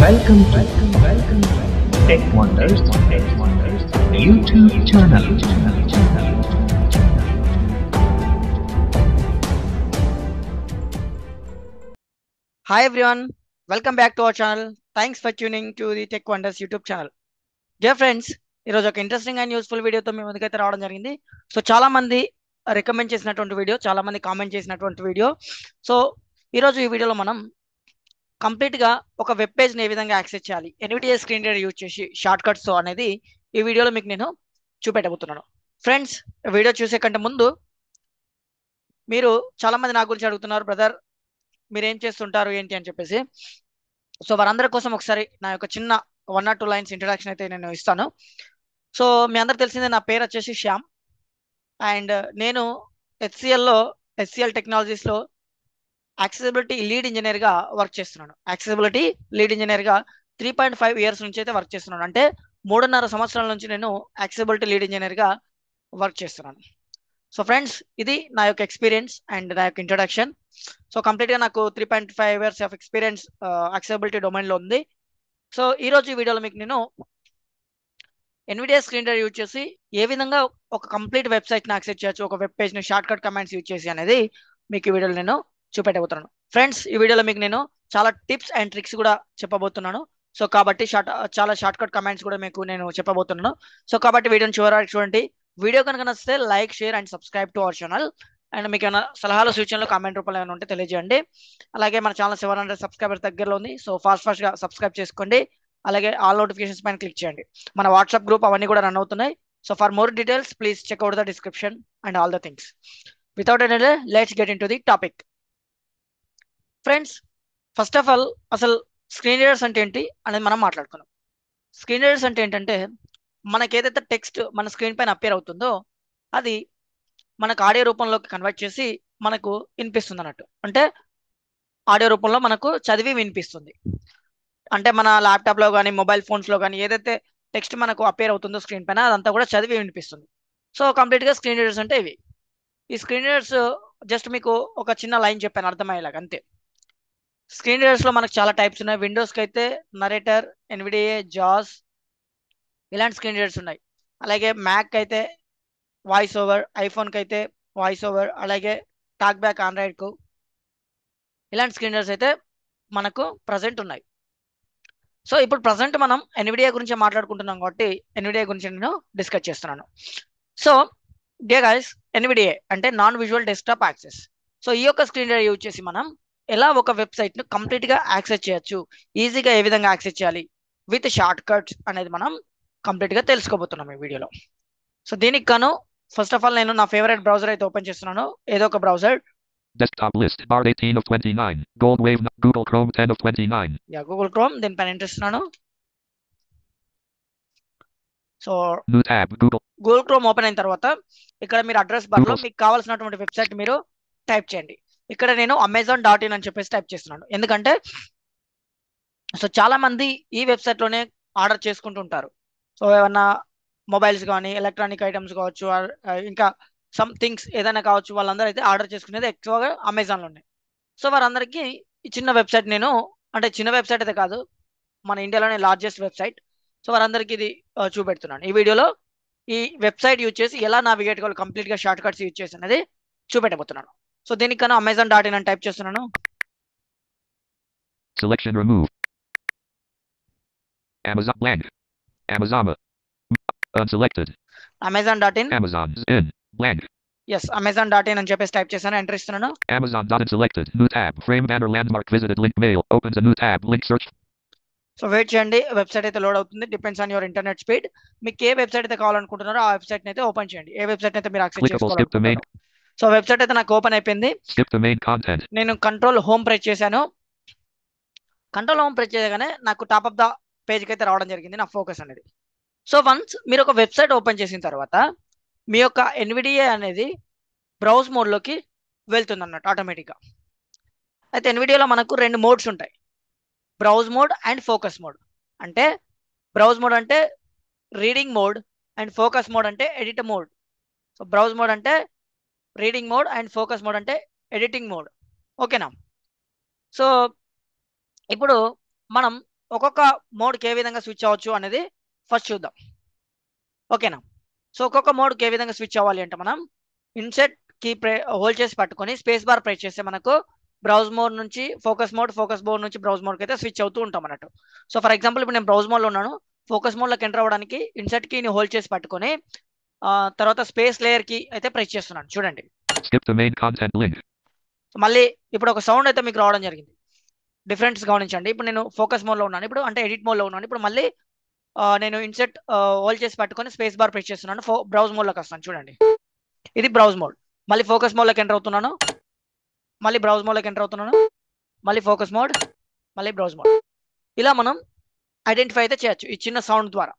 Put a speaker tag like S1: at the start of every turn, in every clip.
S1: Welcome to Tech Wonders YouTube channel.
S2: Hi everyone, welcome back to our channel. Thanks for tuning to the Tech Wonders YouTube channel. Dear friends, ఈరోజు ఒక interesting and useful వీడియోతో మీ ముందుకైతే రావడం జరిగింది. So చాలా మంది recommend చేసినటువంటి video, చాలా మంది కామెంట్ చేసినటువంటి వీడియో. సో ఈరోజు ఈ వీడియోలో మనం కంప్లీట్గా ఒక వెబ్ పేజ్ని ఏ విధంగా యాక్సెస్ చేయాలి, ఎన్విడిఏ స్క్రీన్ రీడర్ యూజ్ చేసి షార్ట్ కట్స్ అనేది ఈ వీడియోలో మీకు నేను చూపెట్టబోతున్నాను. ఫ్రెండ్స్, వీడియో చూసే కంటే ముందు మీరు చాలా మంది నా గురించి అడుగుతున్నారు, బ్రదర్ మీరు ఏం చేస్తుంటారు ఏంటి అని చెప్పేసి. సో వారందరి కోసం ఒకసారి నా యొక్క చిన్న 1 or 2 లైన్స్ ఇంట్రడక్షన్ అయితే నేను ఇస్తాను. సో మీ అందరికి తెలిసిందే, నా పేరు వచ్చేసి శ్యామ్ అండ్ నేను హెచ్సిఎల్ టెక్నాలజీస్లో యాక్సెసిబిలిటీ లీడ్ ఇంజనీర్గా వర్క్ చేస్తున్నాను. యాక్సెసిబిలిటీ లీడ్ ఇంజనీర్గా 3.5 years నుంచి అయితే వర్క్ చేస్తున్నాను. అంటే 3.5 సంవత్సరాల నుంచి నేను యాక్సెసిబిలిటీ లీడ్ ఇంజనీర్గా వర్క్ చేస్తున్నాను. సో ఫ్రెండ్స్, ఇది నా యొక్క ఎక్స్పీరియన్స్ అండ్ నా యొక్క ఇంట్రడక్షన్. సో కంప్లీట్గా నాకు 3.5 years ఆఫ్ ఎక్స్పీరియన్స్ యాక్సెసిబిలిటీ డొమైన్లో ఉంది. సో ఈరోజు ఈ వీడియోలో మీకు నేను ఎన్విడియా స్క్రీన్ రీడర్ యూజ్ చేసి ఏ విధంగా ఒక కంప్లీట్ వెబ్సైట్ని యాక్సెస్ చేయొచ్చు, ఒక వెబ్ పేజ్ని షార్ట్ కట్ కమాండ్స్ యూజ్ చేసి అనేది మీకు ఈ వీడియోలో నేను చూపెట్టబోతున్నాను. ఫ్రెండ్స్, ఈ వీడియోలో మీకు నేను చాలా టిప్స్ అండ్ ట్రిక్స్ కూడా చెప్పబోతున్నాను. సో కాబట్టి చాలా షార్ట్ కట్ కమాండ్స్ కూడా మీకు నేను చెప్పబోతున్నాను. సో కాబట్టి వీడియోని చివరి చూడండి. వీడియో కనుక నచ్చితే like, share and subscribe to our channel. And మీకు ఏమైనా సలహాలు, సూచనలు కామెంట్ రూపంలో ఏమైనా ఉంటే తెలియజేయండి. అలాగే మన ఛానల్ 700 సబ్స్క్రైబర్ దగ్గరలో ఉంది. సో ఫాస్ట్గా సబ్స్క్రైబ్ చేసుకోండి. అలాగే ఆల్ నోటిఫికేషన్స్ పైన క్లిక్ చేయండి. మన వాట్సాప్ గ్రూప్ అవన్నీ కూడా రన్ అవుతున్నాయి. So for more details please checkout the description and all the things. Without any delay let's get in to the topic. Friends, first of all అసలు screen readers అంటే ఏంటి అనేది మనం మాట్లాడుకుందాం. స్క్రీన్ రీడర్స్ అంటే ఏంటంటే, మనకి ఏదైతే టెక్స్ట్ మన స్క్రీన్ పైన అపియర్ అవుతుందో అది మనకు ఆడియో రూపంలోకి కన్వర్ట్ చేసి మనకు వినిపిస్తుంది అన్నట్టు. అంటే ఆడియో రూపంలో మనకు చదివి వినిపిస్తుంది. అంటే మన ల్యాప్టాప్లో కానీ మొబైల్ ఫోన్స్లో కానీ ఏదైతే టెక్స్ట్ మనకు అపియర్ అవుతుందో స్క్రీన్ పైన అదంతా కూడా చదివి వినిపిస్తుంది. సో కంప్లీట్గా స్క్రీన్ రీడర్స్ అంటే ఇవి. ఈ స్క్రీన్ రీడర్స్ జస్ట్ మీకు ఒక చిన్న లైన్ చెప్పాను అర్థమయ్యేలాగా, అంతే. స్క్రీన్ రీడర్స్లో మనకు చాలా టైప్స్ ఉన్నాయి. విండోస్కి అయితే నరేటర్, ఎన్విడిఏ, జాస్ ఇలాంటి స్క్రీన్ రీడర్స్ ఉన్నాయి. అలాగే మ్యాక్ అయితే వాయిస్ ఓవర్, ఐఫోన్కి అయితే వాయిస్ ఓవర్, అలాగే టాక్ బ్యాక్ ఆండ్రాయిడ్కు ఇలాంటి స్క్రీన్ రీడర్స్ అయితే మనకు ప్రజెంట్ ఉన్నాయి. సో ఇప్పుడు ప్రజెంట్ మనం ఎన్విడియా గురించి మాట్లాడుకుంటున్నాం కాబట్టి ఎన్విడియా గురించి నేను డిస్కస్ చేస్తున్నాను. సో డియర్ గైస్, ఎన్విడిఏ అంటే non visual desktop access. So ఈ యొక్క స్క్రీన్ రీడర్ యూజ్ చేసి మనం ఎలా ఒక వెబ్సైట్ను కంప్లీట్గా యాక్సెస్ చేయొచ్చు, ఈజీగా ఏ విధంగా యాక్సెస్ చేయాలి విత్ షార్ట్ కట్స్ అనేది మనం కంప్లీట్గా తెలుసుకోబోతున్నాం ఈ వీడియోలో. సో దీనికి గాను ఫస్ట్ ఆఫ్ ఆల్ నేను నా ఫేవరెట్ బ్రౌజర్ అయితే ఓపెన్ చేస్తున్నాను. ఏదో ఒక browser.
S3: Desktop list bar 18 of 29. Gold Wave Google Chrome 10 of 29.
S2: Google chrome, దీనిపైన ఎంటర్ ఇస్తున్నాను. So
S3: New tab
S2: Google chrome open అయిన తర్వాత ఇక్కడ మీరు అడ్రస్ బార్లో మీకు కావాల్సినటువంటి వెబ్సైట్ మీరు టైప్ చేయండి. ఇక్కడ నేను amazon.in అని చెప్పేసి టైప్ చేస్తున్నాను. ఎందుకంటే సో చాలా మంది ఈ వెబ్సైట్లోనే ఆర్డర్ చేసుకుంటుంటారు. సో ఏమన్నా మొబైల్స్ కానీ ఎలక్ట్రానిక్ ఐటమ్స్ కావచ్చు, ఇంకా సమ్ థింగ్స్ ఏదైనా కావచ్చు, వాళ్ళందరూ అయితే ఆర్డర్ చేసుకునేది ఎక్కువగా అమెజాన్లోనే. సో వారందరికీ ఈ చిన్న వెబ్సైట్ నేను, అంటే చిన్న వెబ్సైట్ అయితే కాదు, మన ఇండియాలోనే లార్జెస్ట్ వెబ్సైట్. సో వారందరికీ ఇది చూపెడుతున్నాను ఈ వీడియోలో. ఈ వెబ్సైట్ యూజ్ చేసి ఎలా నావిగేట్ కావాలి, కంప్లీట్గా షార్ట్ కట్స్ యూజ్ చేసి అనేది చూపెట్టబోతున్నాను. సో దీనికన్నా amazon.in అని టైప్ చేస్తున్నాను.
S3: Selection remove. Amazon blank. Amazon unselected.
S2: amazon.in.
S3: Amazon's in blank.
S2: Yes, amazon.in అని చెప్పేసి టైప్ చేశాను, ఎంటర్ ఇస్తున్నాను.
S3: Amazon.unselected. New tab. Frame banner landmark visited link mail. Opens a new tab. Link search.
S2: So wait చేయండి, website అయితే load అవుతుంది. Depends on your internet speed. మీకు ఏ website అయితే కావాలనుకుంటున్నారో ఆ వెబ్సైట్ అయితే ఓపెన్ చేయండి. ఏ వెబ్సైట్ అయితే మీరు యాక్సెస్ చేసుకోవాలనుకుంటున్నారో. సో వెబ్సైట్ అయితే నాకు ఓపెన్ అయిపోయింది.
S3: Skip the main content.
S2: నేను కంట్రోల్ హోమ్ ప్రెస్ చేశాను. కంట్రోల్ హోమ్ ప్రెస్ చేయగానే నాకు టాప్ ఆఫ్ ద పేజ్కి అయితే రావడం జరిగింది నా ఫోకస్ అనేది. సో వన్స్ మీరు ఒక వెబ్సైట్ ఓపెన్ చేసిన తర్వాత మీ యొక్క ఎన్విడిఏ అనేది బ్రౌజ్ మోడ్లోకి వెళ్తుంది అన్నట్టు ఆటోమేటిక్గా. అయితే ఎన్విడిఏలో మనకు 2 మోడ్స్ ఉంటాయి, browse mode and focus mode. అంటే బ్రౌజ్ మోడ్ అంటే reading mode and focus mode అంటే edit mode. So browse mode అంటే reading mode and focus mode అంటే ఎడిటింగ్ మోడ్. ఓకేనా? సో ఇప్పుడు మనం ఒక్కొక్క మోడ్కి ఏ విధంగా స్విచ్ అవ్వచ్చు అనేది ఫస్ట్ చూద్దాం. ఓకేనా? సో ఒక్కొక్క మోడ్కి ఏ విధంగా స్విచ్ అవ్వాలి అంటే మనం ఇన్సెట్ కీ హోల్డ్ చేసి పట్టుకొని స్పేస్ బార్ ప్రెస్ చేస్తే మనకు బ్రౌజ్ మోడ్ నుంచి ఫోకస్ మోడ్ నుంచి బ్రౌజ్ మోడ్కి అయితే స్విచ్ అవుతూ ఉంటాం అన్నట్టు. సో ఫర్ ఎగ్జాంపుల్ ఇప్పుడు నేను బ్రౌజ్ మోడ్లో ఉన్నాను. ఫోకస్ మోడ్లోకి ఎంటర్ అవ్వడానికి ఇన్సెట్ కీని హోల్డ్ చేసి పట్టుకొని తర్వాత స్పేస్ లేయర్ కి అయితే ప్రెస్ చేస్తున్నాను. చూడండి,
S3: Skip the main content link.
S2: మళ్ళీ ఇప్పుడు ఒక సౌండ్ అయితే మీకు రావడం జరిగింది. డిఫరెన్స్ గమనించండి. ఇప్పుడు నేను ఫోకస్ మోడ్లో ఉన్నాను, ఇప్పుడు అంటే ఎడిట్ మోడ్లో ఉన్నాను. ఇప్పుడు మళ్ళీ నేను ఇన్సెట్ హోల్డ్ చేసి పట్టుకొని స్పేస్ బార్ ప్రెస్ చేస్తున్నాను. బ్రౌజ్ మోడ్లోకి వస్తాను. చూడండి, ఇది బ్రౌజ్ మోడ్. మళ్ళీ ఫోకస్ మోడ్లోకి ఎంటర్ అవుతున్నాను, మళ్ళీ బ్రౌజ్ మోడ్లోకి ఎంటర్ అవుతున్నాను, మళ్ళీ ఫోకస్ మోడ్, మళ్ళీ బ్రౌజ్ మోడ్. ఇలా మనం ఐడెంటిఫై అయితే చేయొచ్చు ఈ చిన్న సౌండ్ ద్వారా.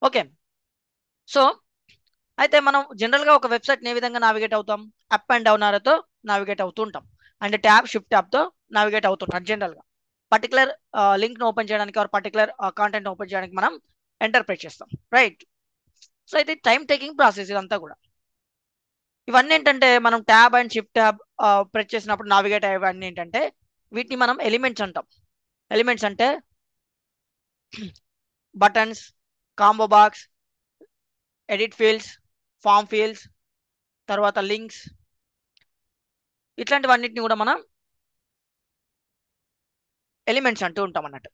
S2: ఓకే, సో అయితే మనం జనరల్గా ఒక వెబ్సైట్ని ఏ విధంగా నావిగేట్ అవుతాం? అప్ అండ్ డౌన్ ఆర్తో నావిగేట్ అవుతూ ఉంటాం. అండ్ ట్యాబ్ షిఫ్ట్ ట్యాబ్తో నావిగేట్ అవుతుంటాం. జనరల్గా పర్టికులర్ లింక్ను ఓపెన్ చేయడానికి ఆర్ పర్టికులర్ కంటెంట్ ఓపెన్ చేయడానికి మనం ఎంటర్ ప్రెస్ చేస్తాం, రైట్? సో అయితే టైం టేకింగ్ ప్రాసెస్ ఇదంతా కూడా. ఇవన్నీ ఏంటంటే మనం tab and shift tab press చేసినప్పుడు నావిగేట్ అయ్యేవన్నీ ఏంటంటే వీటిని మనం ఎలిమెంట్స్ అంటాం. ఎలిమెంట్స్ అంటే buttons, combo box, edit fields, form fields, తర్వాత లింక్స్, ఇట్లాంటివన్నిటిని కూడా మనం ఎలిమెంట్స్ అంటూ ఉంటాం అన్నట్టు.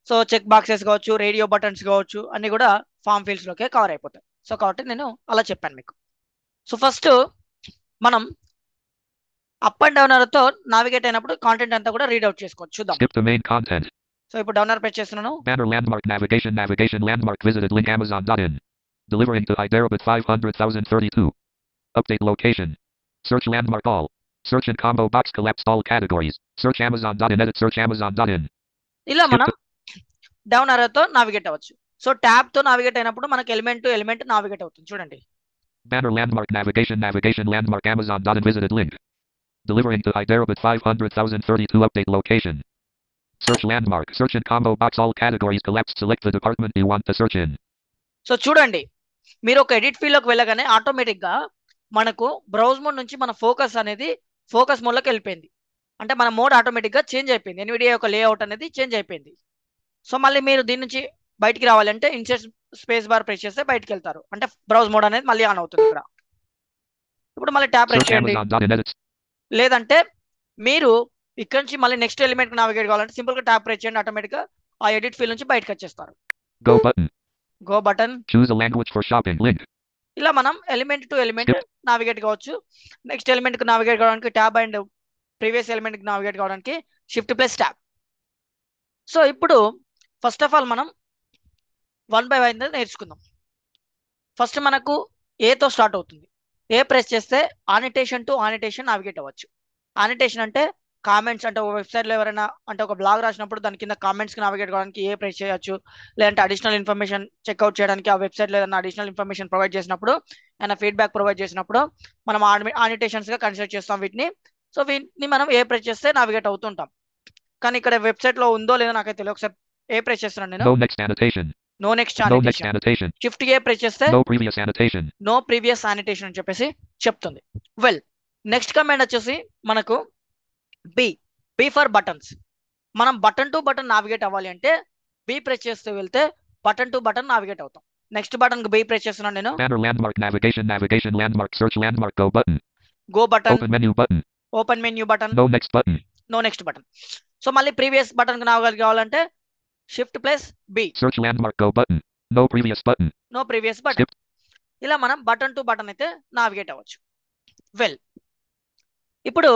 S2: సో చెక్ బాక్సెస్ కావచ్చు, రేడియో బటన్స్ కావచ్చు, అన్ని కూడా ఫామ్ ఫీల్డ్స్లోకే కవర్ అయిపోతాయి. సో కాబట్టి నేను అలా చెప్పాను మీకు. సో ఫస్ట్ మనం అప్ అండ్ డౌన్ తో నావిగేట్ అయినప్పుడు కాంటెంట్ అంతా కూడా రీడ్ అవుట్ చేసుకోవచ్చు. చూద్దాం.
S3: Skip the main content.
S2: So ఇప్పుడు డౌనర్ ప్రెస్ చేస్తున్నాను.
S3: Banner landmark navigation landmark visited link amazon.in. Delivering to Hyderabad 500,032. Update location. Search landmark all. Search and combo box collapsed all categories. Search amazon.in edit search amazon.in.
S2: ఇలా మనం down తో navigate అవ్వచ్చు. So tab తో navigate అయినప్పుడు మనకి element to element navigate అవుతుంది. చూడండి,
S3: Banner landmark navigation landmark amazon.in visited link. Delivering to Hyderabad 500,032 update location. Search landmark. Search and combo box all categories collapsed. Select the department you want to search in.
S2: So చూడండి, మీరు ఒక edit field లోకి వెళ్ళగానే automatic గా మనకు browse mode నుంచి మన focus అనేది ఫోకస్ మోడ్ లోకి వెళ్ళిపోయింది. అంటే మన మోడ్ ఆటోమేటిక్ గా చేంజ్ అయిపోయింది. ఎన్విడియా యొక్క లేఅవుట్ అనేది చేంజ్ అయిపోయింది. సో మళ్ళీ మీరు దీని నుంచి బయటికి రావాలంటే ఇన్సెట్ స్పేస్ బార్ ప్రెస్ చేస్తే బయటికి వెళ్తారు. అంటే బ్రౌజ్ మోడ్ అనేది మళ్ళీ ఆన్ అవుతుంది ఇక్కడ. ఇప్పుడు మళ్ళీ ట్యాబ్ ప్రెస్
S3: Search
S2: చేయండి.
S3: amazon.in edit.
S2: లేదంటే మీరు ఇక్కడ నుంచి మళ్ళీ నెక్స్ట్ ఎలిమెంట్ నావిగేట్ కావాలంటే సింపుల్ గా ట్యాబ్ ప్రెస్ చేయండి, ఆటోమేటిక్ గా ఆ ఎడిట్ ఫీల్డ్ నుంచి బయటకు వచ్చేస్తారు.
S3: Go button.
S2: Go button.
S3: Choose a language for shopping link.
S2: ఇలా మనం ఎలిమెంట్ టు ఎలిమెంట్ నావిగేట్ కావచ్చు. నెక్స్ట్ ఎలిమెంట్ కి నావిగేట్ కావడానికి ట్యాబ్ అండ్ ప్రీవియస్ ఎలిమెంట్ కి నావిగేట్ కావడానికి షిఫ్ట్ ప్లస్ ట్యాబ్. సో ఇప్పుడు ఫస్ట్ ఆఫ్ ఆల్ మనం 1 by 1 నేర్చుకుందాం. ఫస్ట్ మనకు ఏతో స్టార్ట్ అవుతుంది. ఏ ప్రెస్ చేస్తే ఆనిటేషన్ టు ఆనిటేషన్ నావిగేట్ అవ్వచ్చు. ఆనిటేషన్ అంటే కామెంట్స్, అంటే ఒక వెబ్సైట్లో ఎవరైనా అంటే ఒక బ్లాగ్ రాసినప్పుడు దాని కింద కామెంట్స్కి నావిగేట్ కావడానికి ఏ ప్రెస్ చేయొచ్చు. లేదంటే అడిషనల్ ఇన్ఫర్మేషన్ చెక్అవుట్ చేయడానికి ఆ వెబ్సైట్లో ఏదైనా అడిషనల్ ఇన్ఫర్మేషన్ ప్రొవైడ్ చేసినప్పుడు, ఏమైనా ఫీడ్బ్యాక్ ప్రొవైడ్ చేసినప్పుడు మనం ఆనిటేషన్స్గా కన్సిడర్ చేస్తాం వీటిని. సో వీటిని మనం ఏ ప్రెస్ చేస్తే నావిగేట్ అవుతుంటాం. కానీ ఇక్కడ వెబ్సైట్లో ఉందో లేదో నాకైతే తెలియదు. ఒకసారి ఏ ప్రెస్ చేస్తున్నాను నేను.
S3: No next annotation.
S2: No next
S3: No next annotation.
S2: Shift A press చేస్తే
S3: No previous annotation.
S2: No previous annotation అని చెప్పేసి చెప్తుంది. వెల్, నెక్స్ట్ కమాండ్ వచ్చేసి మనకు బి ఫర్ బటన్స్. మనం బటన్ టు బటన్ నావిగేట్ అవ్వాలి అంటే బి ప్రెస్ చేస్తూ వెళ్తే బటన్ టు బటన్ నావిగేట్ అవుతాం. నెక్స్ట్ బటన్ బి ప్రెస్ చేస్తున్నాను నేను.
S3: Banner landmark navigation landmark search landmark go button.
S2: Go button.
S3: Open menu button.
S2: Open menu button.
S3: No next button.
S2: No next button. So మళ్ళీ previous button navigate కావాలంటే shift plus B.
S3: Search landmark go button. No previous button.
S2: No previous button. ఇలా మనం button to button అయితే navigate అవ్వచ్చు. Well, ఇప్పుడు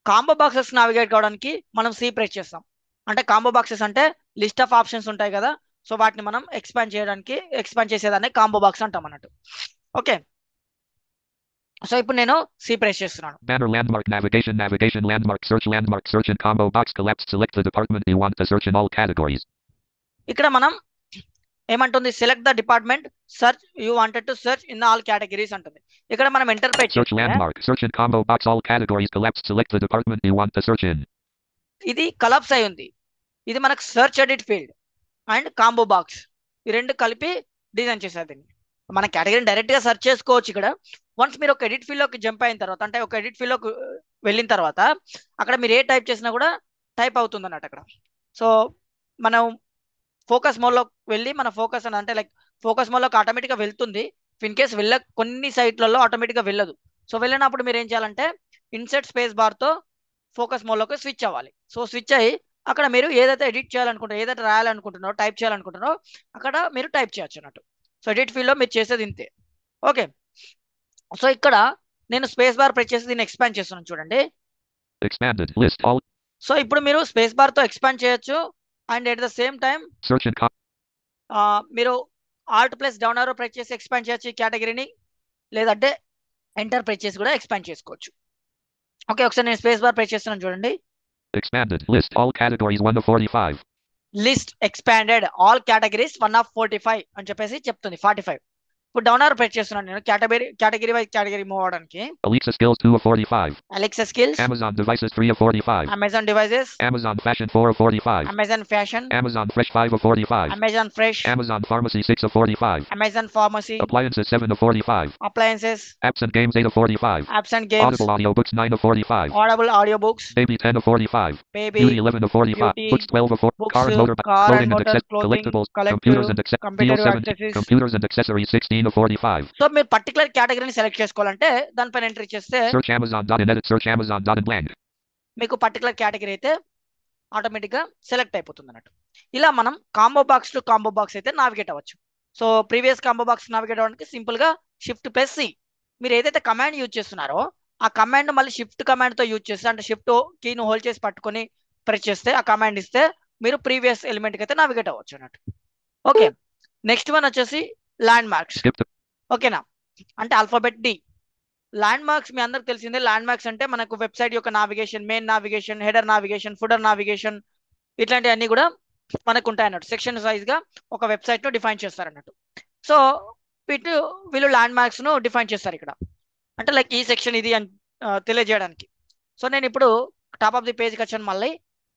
S2: combo boxes navigate కావడానికి మనం C press చేస్తాం. అంటే కాంబో బాక్సెస్ అంటే లిస్ట్ ఆఫ్ ఆప్షన్స్ ఉంటాయి కదా. సో వాటిని మనం ఎక్స్పాండ్ చేసేదాన్ని కాంబో బాక్స్ అంటాం అన్నట్టు. ఓకే, సో ఇప్పుడు నేను సి ప్రెస్ చేస్తున్నాను.
S3: Banner landmark navigation landmark search and combo box collapsed. Select the department you want to search in all categories.
S2: ఇక్కడ మనం ఏమంటుంది? Select the department search you wanted to search in all categories అంటుంది. ఇక్కడ మనం enter press
S3: Search landmark search and combo box all categories collapsed. Select the department you want to search in.
S2: ఇది కలాప్స్ అయి ఉంది. ఇది మనకు search edit field and combo box ఈ రెండు కలిపి డిజైన్ చేశారు దీన్ని. మన కేటగిరీని డైరెక్ట్ గా సెర్చ్ చేసుకోవచ్చు. ఇక్కడ వన్స్ మీరు ఒక ఎడిట్ ఫీల్డ్ లోకి జంప్ అయిన తర్వాత, అంటే ఒక ఎడిట్ ఫీల్డ్ లోకి వెళ్ళిన తర్వాత అక్కడ మీరు ఏ టైప్ చేసినా కూడా టైప్ అవుతుంది అన్నట్టు అక్కడ. సో మనం ఫోకస్ మోడ్లోకి వెళ్ళి మన ఫోకస్ అని అంటే లైక్ ఫోకస్ మోడ్లోకి ఆటోమేటిక్గా వెళ్తుంది. ఇన్ కేస్ కొన్ని సైట్లలో ఆటోమేటిక్గా వెళ్ళదు. సో వెళ్ళినప్పుడు మీరు ఏం చేయాలంటే ఇన్సర్ట్ స్పేస్ బార్తో ఫోకస్ మోడ్లోకి స్విచ్ అవ్వాలి. సో స్విచ్ అయ్యి అక్కడ మీరు ఏదైతే ఎడిట్ చేయాలనుకుంటారో, ఏదైతే రాయాలనుకుంటున్నారో, టైప్ చేయాలనుకుంటున్నారో అక్కడ మీరు టైప్ చేయొచ్చు అన్నట్టు. సో ఎడిట్ ఫీల్డ్లో మీరు చేసేది ఇంతే. ఓకే, సో ఇక్కడ నేను స్పేస్ బార్ ప్రెస్ చేసి దీన్ని ఎక్స్పాండ్ చేస్తున్నాను చూడండి.
S3: Expanded list all.
S2: సో ఇప్పుడు మీరు స్పేస్ బార్తో ఎక్స్పాండ్ చేయొచ్చు and at the same time
S3: Search and
S2: మీరు ఆల్ట్ ప్లస్ డౌన్ ఆరో ప్రెస్ చేసి ఎక్స్పాండ్ చేయొచ్చు ఈ కేటగిరీని, లేదంటే ఎంటర్ ప్రెస్ చేసి కూడా ఎక్స్పాండ్ చేసుకోవచ్చు. ఓకే, ఒకసారి నేను స్పేస్ బార్ ప్రెస్ చేస్తున్నాను చూడండి.
S3: Expanded list all categories 1 of 45.
S2: List expanded all categories 1 of 45 అని చెప్పేసి చెప్తుంది. 45. ఇప్పుడు డౌన్ ఆరో ప్రెస్ చేస్తున్నాను నేను కేటగిరీ వైజ్ కేటగిరీ మూవ్ అవడానికి.
S3: Alexa skills 2 of 45.
S2: Alexa skills.
S3: Amazon devices 3 of 45.
S2: Amazon devices.
S3: Amazon fashion 4 of 45.
S2: Amazon fashion.
S3: Amazon fresh 5 of 45.
S2: Amazon fresh.
S3: Amazon pharmacy 6 of 45.
S2: Amazon pharmacy.
S3: Appliances 7 of 45.
S2: Appliances.
S3: Apps and games 8 of 45.
S2: Apps and games.
S3: Audible audiobooks 9 of 45.
S2: Audible audiobooks.
S3: Baby 10 of 45.
S2: Baby.
S3: Beauty 11 of 45.
S2: Beauty.
S3: Books 12 of 4.
S2: Books,
S3: Car and motorbike.
S2: car and
S3: Clothing and
S2: motor, clothing,
S3: collectibles.
S2: collectible,
S3: Computers and
S2: computer
S3: Deal 17.
S2: accessories.
S3: Computers and accessories 16 of 45.
S2: So మీరు particular కేటగిరీని select చేసుకోవాలంటే దానిపైన entry చేస్తే
S3: Search Amazon.in edit search Amazon.in blank.
S2: మీకు particular category అయితే ఆటోమేటిక్గా select అయిపోతుంది అన్నట్టు. ఇలా మనం combo box to combo box అయితే నావిగేట్ అవ్వచ్చు. So previous combo box navigate అవ్వడానికి సింపుల్గా Shift+C, మీరు ఏదైతే కమాండ్ యూజ్ చేస్తున్నారో ఆ కమాండ్ మళ్ళీ షిఫ్ట్ కమాండ్తో యూజ్ చేస్తే, అంటే షిఫ్ట్ కీను హోల్డ్ చేసి పట్టుకొని ప్రెస్ చేస్తే ఆ కమాండ్ ఇస్తే మీరు ప్రీవియస్ ఎలిమెంట్కి అయితే నావిగేట్ అవ్వచ్చు అన్నట్టు. ఓకే, నెక్స్ట్ వన్ వచ్చేసి ల్యాండ్ మార్క్స్. ఓకేనా, అంటే ఆల్ఫాబెట్ D. ల్యాండ్ మార్క్స్ మీ అందరికి తెలిసిందే. ల్యాండ్ మార్క్స్ అంటే మనకు వెబ్సైట్ యొక్క navigation, main navigation, header navigation, fodder navigation ఇట్లాంటివన్నీ కూడా మనకు ఉంటాయి అన్నట్టు. సెక్షన్ వైజ్గా ఒక వెబ్సైట్ను డిఫైన్ చేస్తారన్నట్టు. సో వీళ్ళు ల్యాండ్ మార్క్స్ను డిఫైన్ చేస్తారు ఇక్కడ, అంటే లైక్ ఈ సెక్షన్ ఇది అని తెలియజేయడానికి. సో నేను ఇప్పుడు టాప్ ఆఫ్ ది పేజ్కి వచ్చాను మళ్ళీ.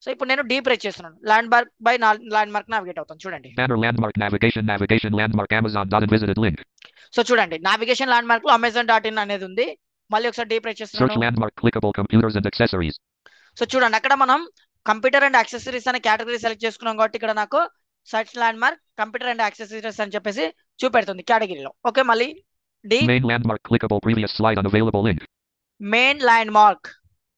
S2: సో ఇప్పుడు నేను డీ ప్రెస్ చేస్తున్నాను. Land mark by land mark navigate అవుతాను చూడండి.
S3: Banner landmark navigation landmark Amazon.in visited link.
S2: So చూడండి నావిగేషన్ ల్యాండ్ మార్క్ లో Amazon.in అనేది ఉంది. మళ్ళీ ఒకసారి డీ ప్రెస్
S3: Search
S2: చేస్తున్నాను.
S3: landmark clickable computers and accessories.
S2: So చూడండి అక్కడ మనం కంప్యూటర్ అండ్ యాక్సెసరీస్ అనే కేటగిరీ సెలెక్ట్ చేసుకున్నాం కాబట్టి ఇక్కడ నాకు search land mark computer and accessories అని చెప్పేసి చూపెడుతుంది కేటగిరీలో. ఓకే, మళ్ళీ D
S3: Main landmark clickable previous slide unavailable link.
S2: Main landmark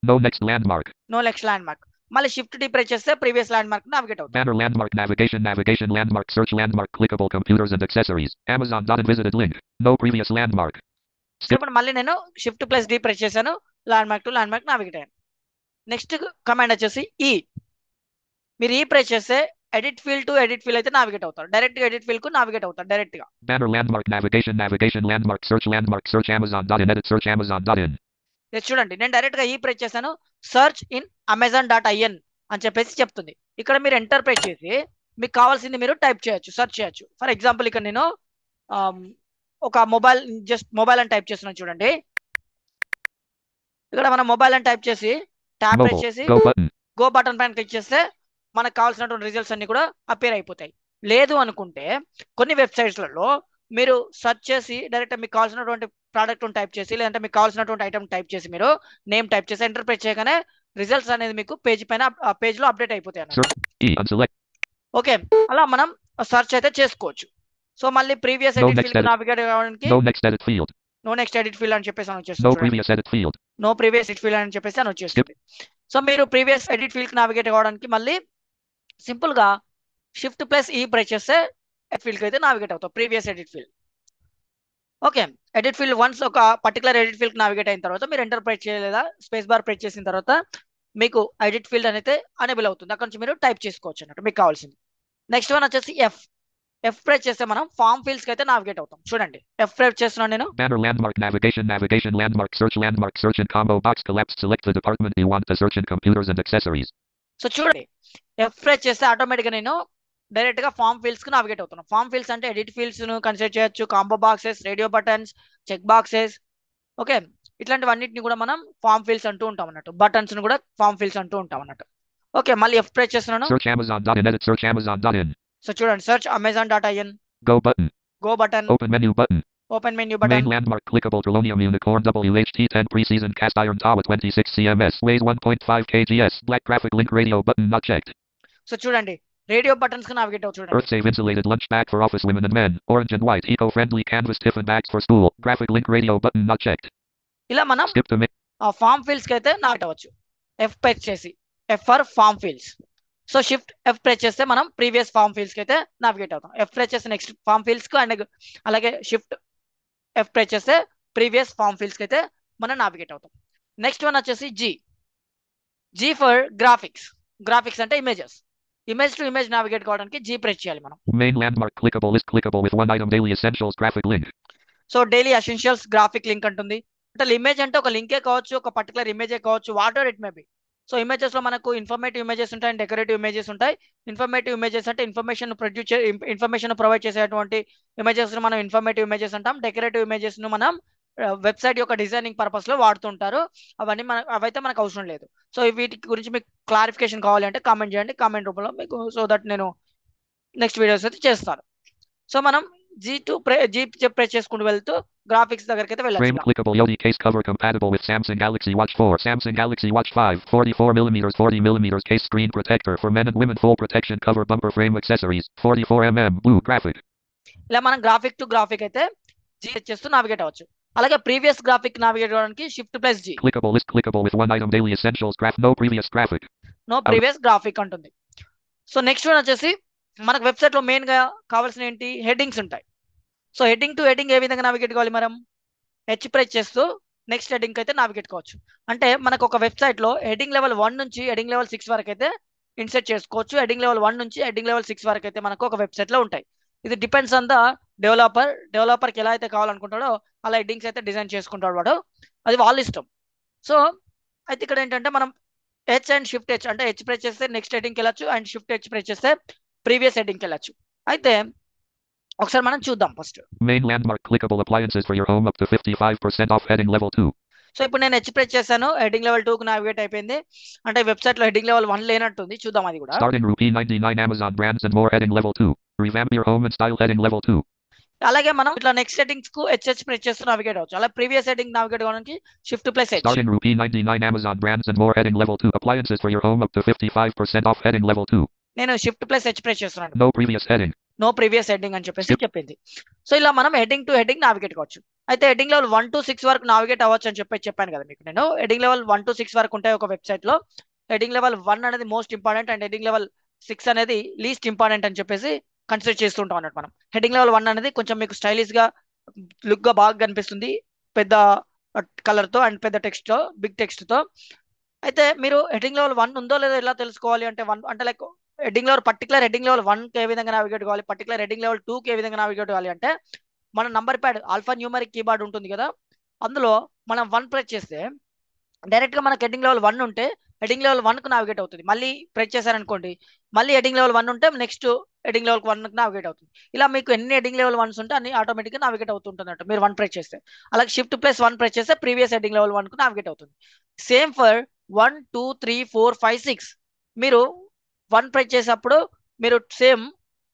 S3: No next landmark.
S2: No next landmark. మళ్ళీ షిఫ్ట్ డి ప్రెస్ చేస్తే ప్రీవియస్ ల్యాండ్ మార్క్ నావిగేట్ అవుతుంది.
S3: Banner landmark navigation landmark search landmark clickable computers and accessories. Amazon.in visited link. No previous landmark.
S2: So ఇప్పుడు మళ్ళీ నేను Shift+D press చేశాను. Land mark to land mark navigate అయ్యాను. Next command వచ్చేసి ఈ. మీరు ఈ ప్రెస్ చేస్తే edit field to edit field అయితే నావిగేట్ అవుతారు. డైరెక్ట్ గా ఎడిట్ ఫీల్డ్ కు నావిగేట్ అవుతారు డైరెక్ట్ గా.
S3: Banner landmark navigation landmark search Amazon.in edit search Amazon.in.
S2: చూడండి నేను డైరెక్ట్ గా ఈ ప్రెస్ చేశాను. సర్చ్ ఇన్ Amazon.in అని చెప్పేసి చెప్తుంది. ఇక్కడ మీరు ఎంటర్ ప్రెస్ చేసి మీకు కావాల్సింది మీరు టైప్ చేయొచ్చు, సెర్చ్ చేయొచ్చు. ఫర్ ఎగ్జాంపుల్ ఇక్కడ నేను ఒక మొబైల్ అని టైప్ చేస్తున్నాను చూడండి. ఇక్కడ మనం మొబైల్ అని టైప్ చేసి ట్యాబ్ ప్రెస్ చేసి గో బటన్ పైన క్లిక్ చేస్తే మనకు కావాల్సినటువంటి రిజల్ట్స్ అన్ని కూడా అపేర్ అయిపోతాయి. లేదు అనుకుంటే కొన్ని వెబ్సైట్స్లలో మీరు సెర్చ్ చేసి డైరెక్ట్ మీకు కావాల్సినటువంటి ప్రోడక్ట్ టైప్ చేసి, లేదంటే మీకు కావాల్సినటువంటి ఐటమ్ టైప్ చేసి మీరు నేమ్ టైప్ చేసి ఎంటర్ ప్రెస్ చేయగానే రిజల్ట్స్ అనేది మీకు పేజ్ పైన పేజ్ లో అప్డేట్ అయిపోతాయి అన్నమాట. ఓకే, అలా మనం సెర్చ్ అయితే చేసుకోవచ్చు. సో మళ్ళీ ప్రీవియస్ ఎడిట్ ఫీల్డ్ నావిగేట్ అవ్వడానికి నో నెక్స్ట్ ఎడిట్ ఫీల్డ్ అని చెప్పేసి వచ్చేస్తుంది. నో ప్రీవియస్ ఎడిట్ ఫీల్డ్ అని చెప్పేసి వచ్చేస్తుంది. సో మీరు ప్రీవియస్ ఎడిట్ ఫీల్డ్ నావిగేట్ అవ్వడానికి మళ్ళీ సింపుల్ గా Shift+E ప్రెస్ చేస్తే ఫీల్డ్ అయితే నావిగేట్ అవుతాం previous edit field. Okay, edit field once ఒక పర్టికులర్ ఎడిట్ ఫీల్డ్ నావిగేట్ అయిన తర్వాత మీరు ఎంటర్ ప్రెస్ చేయలేదా స్పేస్ బార్ ప్రెస్ చేసిన తర్వాత మీకు ఎడిట్ ఫీల్డ్ అనేది అనేబుల్ అవుతుంది. అక్కడ నుంచి మీరు టైప్ చేసుకోవచ్చు అన్నట్టు మీకు కావాల్సింది. నెక్స్ట్ వన్ వచ్చేసి ఎఫ్ ప్రెస్ చేస్తే మనం ఫామ్ ఫీల్డ్స్ కి అయితే నావిగేట్ అవుతాం. చూడండి ఎఫ్ ప్రెస్ చేస్తున్నాను నేను.
S3: Banner landmark navigation landmark search and combo box collapsed. Select the department you want to search in computers and accessories.
S2: So చూడండి ఎఫ్ ప్రెస్ చేస్తే ఆటోమేటిక్గా నేను డైరెక్ట్ గా ఫామ్ ఫీల్డ్స్ కి నావిగేట్ అవుతున్నాను. ఫామ్ ఫీల్డ్స్ అంటే ఎడిట్ ఫీల్డ్స్ ను consider చేయొచ్చు, combo boxes, radio buttons, check boxes. Okay, ఇట్లాంటివన్నిటిని కూడా మనం ఫామ్ ఫీల్డ్స్ అంటూ ఉంటాం అన్నట్టు. బటన్స్ ను కూడా ఫామ్ ఫీల్డ్స్ అంటూ ఉంటాం అన్నట్టు. ఓకే, మళ్ళీ ఎఫ్ ప్రెస్ చేస్తున్నాను.
S3: Search Amazon.in edit search Amazon.in.
S2: So చూడండి search Amazon.in.
S3: Go button.
S2: Open menu button.
S3: Main landmark clickable Trelonium Unicorn WHT10 Preseason Cast Iron Tawa 26 CMS weighs 1.5 kgs. Black graphic link radio button not checked.
S2: So చూడండి radio buttons కి navigate అవ్వచ్చు చూడండి.
S3: Earth-safe insulated lunch bag for office women and men. Orange and white eco-friendly canvas tiffin bags for school. Graphic link radio button not checked.
S2: ఇలా మనం
S3: Skip to
S2: form fields కి అయితే navigate అవ్వచ్చు. F press చేసి, F for form fields. So shift F press చేస్తే మనం previous form fields కి అయితే నావిగేట్ అవుతాం. ఎఫ్ ప్రెస్ చేస్తే నెక్స్ట్ ఫామ్ ఫీల్డ్స్ కు అండ్ అలాగే షిఫ్ట్ ఎఫ్ ప్రెస్ చేస్తే ప్రీవియస్ ఫామ్ ఫీల్డ్స్ కి అయితే మనం నావిగేట్ అవుతాం. నెక్స్ట్ వన్ వచ్చేసి జీ ఫర్ గ్రాఫిక్స్. గ్రాఫిక్స్ అంటే images. Image to image navigate కావడానికి జీ ప్రెస్ చేయాలి మనం.
S3: Main landmark clickable list clickable with one item daily essentials graphic link.
S2: So daily essentials graphic link అంటుంది. అంటే image అంటే ఒక లింకే కావచ్చు, ఒక పర్టికులర్ ఇమేజే కావచ్చు, what ever it may be. So images లో మనకు ఇన్ఫర్మేటివ్ ఇమేజెస్ ఉంటాయి అండ్ డెకరేటివ్ ఇమేజెస్ ఉంటాయి. ఇన్ఫర్మేటివ్ ఇమేజెస్ అంటే ఇన్ఫర్మేషన్ ప్రొవైడ్ చేసేటువంటి ఇమేజెస్ ను మనం ఇన్ఫర్మేటివ్ ఇమేజెస్ అంటాం. డెకరేటివ్ ఇమేజెస్ ను మనం వెబ్సైట్ యొక్క డిజైనింగ్ పర్పస్ లో వాడుతుంటారు. అవైతే మనకు అవసరం లేదు. సో వీటి గురించి మీకు క్లారిఫికేషన్ కావాలి అంటే కామెంట్ చేయండి కామెంట్ రూపంలో మీకు, సో దట్ నేను నెక్స్ట్ వీడియోస్ అయితే చేస్తాను. సో మనం జీ ప్రెస్ చేసుకుంటూ వెళ్తూ గ్రాఫిక్స్ దగ్గరికి అయితే
S3: Frame
S2: వెళ్ళాలి.
S3: clickable LED case cover compatible with Samsung Galaxy Watch 4. Samsung Galaxy Watch 5 44mm 40mm case screen protector for men and women full protection cover bumper frame accessories 44mm blue graphic.
S2: ఇలా మనం graphic to graphic అయితే G చేస్తూ navigate అవ్వచ్చు. అలాగే previous graphic navigate అవ్వడానికి shift plus G.
S3: Clickable list clickable with one item daily essentials no previous graphic.
S2: No previous graphic అంటుంది. So next one వచ్చేసి మనకు వెబ్సైట్ లో మెయిన్ గా కావాల్సిన ఏంటి, హెడ్డింగ్స్ ఉంటాయి. సో హెడ్డింగ్ టు హెడ్డింగ్ ఏ విధంగా నావిగేట్ కావాలి, మనం హెచ్ ప్రెస్ చేస్తూ నెక్స్ట్ హెడ్డింగ్ అయితే నావిగేట్ కావచ్చు. అంటే మనకు ఒక వెబ్సైట్ లో హెడ్డింగ్ లెవెల్ 1 నుంచి హెడ్డింగ్ లెవెల్ 6 వరకు అయితే ఇన్సర్ట్ చేసుకోవచ్చు. హెడ్డింగ్ లెవెల్ 1 నుంచి హెడ్డింగ్ లెవెల్ 6 వరకు అయితే మనకు ఒక వెబ్సైట్ లో ఉంటాయి. ఇది డిపెండ్స్ ఆన్ ద డెవలపర్కి ఎలా అయితే కావాలనుకుంటాడో అలా హెడ్డింగ్స్ అయితే డిజైన్ చేసుకుంటాడు వాడు, అది వాళ్ళ ఇష్టం. సో అయితే ఇక్కడ ఏంటంటే మనం హెచ్ అండ్ షిఫ్ట్ హెచ్ అంటే హెచ్ ప్రెస్ చేస్తే నెక్స్ట్ హెడ్డింగ్కి వెళ్ళచ్చు అండ్ షిఫ్ట్ హెచ్ ప్రెస్ చేస్తే ప్రీవియస్ హెడ్డింగ్కి వెళ్ళచ్చు. అయితే ఒకసారి మనం చూద్దాం first.
S3: Main landmark clickable appliances for your home up to 55% off heading level 2.
S2: So ఇప్పుడు నేను హెచ్ ప్రెస్ చేశాను, హెడ్డింగ్ లెవెల్ 2 కు నావిగేట్ అయిపోయింది. అంటే వెబ్సైట్ లో హెడ్డింగ్ లెవెల్ 1 లేనట్టుంది, చూద్దాం అది కూడా.
S3: Starting ₹99 Amazon brands and more heading level 2. Revamp your home and style heading level 2.
S2: అలాగే మనం ఇట్లా నెక్స్ట్ హెడ్డింగ్స్ కు హెచ్ ప్రెస్ చేస్తూ నావిగేట్ అవ్వచ్చు. అలా ప్రీవియస్ హెడ్డింగ్ నావిగేట్ అవ్వడానికి shift plus H.
S3: Starting ₹99 Amazon brands and more heading level 2. Appliances for your home up to 55% off heading level 2.
S2: నేను shift plus H press చేస్తున్నాను.
S3: No previous heading.
S2: No previous heading అని చెప్పేసి చెప్పింది. So ఇలా మనం heading to heading navigate కావచ్చు. అయితే heading level 1 to 6 వరకు నావిగేట్ అవ్వచ్చు అని చెప్పాను కదా మీకు నేను. హెడ్డింగ్ లెవెల్ 1 to 6 వరకు ఉంటాయి ఒక వెబ్సైట్ లో. హెడ్డింగ్ లెవెల్ 1 అనేది most important and heading level 6 అనేది లీస్ట్ ఇంపార్టెంట్ అని చెప్పేసి కన్సిడర్ చేస్తుంటాం అన్నట్టు మనం. హెడ్డింగ్ లెవెల్ 1 అనేది కొంచెం మీకు స్టైలిష్ గా లుక్ గా బాగా కనిపిస్తుంది, పెద్ద కలర్ తో అండ్ పెద్ద టెక్స్ట్ తో, బిగ్ టెక్స్ట్ తో. అయితే మీరు హెడ్డింగ్ లెవెల్ 1 ఉందో లేదో ఎలా తెలుసుకోవాలి అంటే అంటే like heading level particular heading level 1 కి ఏ విధంగా నావిగేట్ కావాలి, పర్టికులర్ హెడ్డింగ్ లెవెల్ 2 కి ఏ విధంగా నావిగేట్ కావాలి అంటే మన number pad alpha numeric keyboard ఉంటుంది కదా, అందులో మనం 1 ప్రెస్ చేస్తే డైరెక్ట్ గా మనకి హెడ్డింగ్ లెవెల్ 1 ఉంటే హెడ్డింగ్ లెవెల్ 1 కు నావిగేట్ అవుతుంది. మళ్ళీ ప్రెస్ చేశారనుకోండి మళ్ళీ హెడ్డింగ్ లెవెల్ 1 ఉంటే నెక్స్ట్ హెడ్డింగ్ లెవెల్ 1 కు నావిగేట్ అవుతుంది. ఇలా మీకు ఎన్ని హెడ్డింగ్ లెవెల్ 1s ఉంటే అన్ని ఆటోమేటిక్ గా నావిగేట్ అవుతుంటున్నట్టు మీరు 1 ప్రెస్ చేస్తే. అలాగే షిఫ్ట్ ప్లస్ 1 ప్రెస్ చేస్తే ప్రీవియస్ హెడ్డింగ్ లెవెల్ 1 కు నావిగేట్ అవుతుంది. సేమ్ ఫర్ 1 2 3 4 5 6 మీరు 1 ప్రెస్ చేసేటప్పుడు మీరు సేమ్